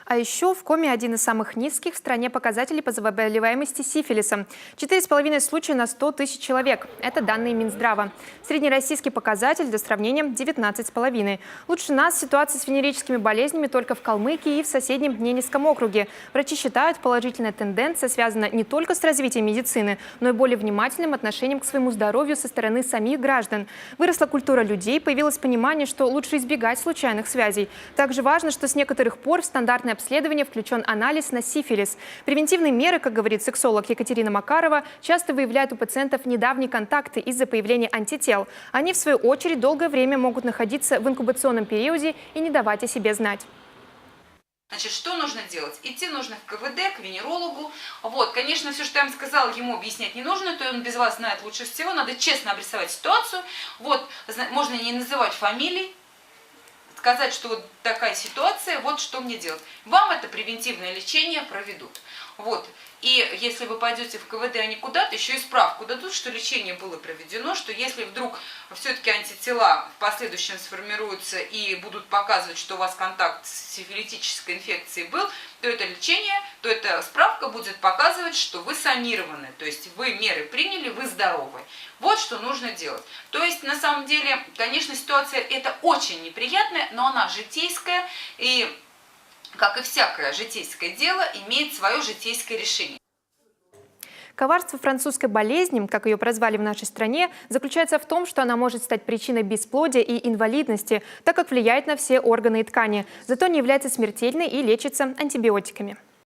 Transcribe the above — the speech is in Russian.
А еще в Коми один из самых низких в стране показателей по заболеваемости сифилисом. 4,5 случая на 100 тысяч человек. Это данные Минздрава. Среднероссийский показатель, для сравнения, 19,5. Лучше нас ситуация с венерическими болезнями только в Калмыкии и в соседнем Ненецком округе. Врачи считают, положительная тенденция связана не только с развитием медицины, но и более внимательным отношением к своему здоровью со стороны самих граждан. Выросла культура людей, появилось понимание, что лучше избегать случайных связей. Также важно, что с некоторых пор в стандартное обследование включен анализ на сифилис. Превентивные меры, как говорит сексолог Екатерина Макарова, часто выявляют у пациентов недавние контакты из-за появления антител. Они, в свою очередь, долгое время могут находиться в инкубационном периоде и не давать о себе знать. Значит, что нужно делать? Идти нужно в КВД, к венерологу. Вот, конечно, все, что я вам сказала, ему объяснять не нужно, то он без вас знает лучше всего. Надо честно обрисовать ситуацию. Вот, можно не называть фамилий, сказать, что вот такая ситуация, вот что мне делать. Вам это превентивное лечение проведут. Вот. И если вы пойдете в КВД, они куда-то, еще и справку дадут, что лечение было проведено, что если вдруг все-таки антитела в последующем сформируются и будут показывать, что у вас контакт с сифилитической инфекцией был, то это лечение, то эта справка будет показывать, что вы санированы, то есть вы меры приняли, вы здоровы. Вот что нужно делать. То есть на самом деле, конечно, ситуация это очень неприятная, но она житейская и, как и всякое житейское дело, имеет свое житейское решение. Коварство французской болезни, как ее прозвали в нашей стране, заключается в том, что она может стать причиной бесплодия и инвалидности, так как влияет на все органы и ткани, зато не является смертельной и лечится антибиотиками.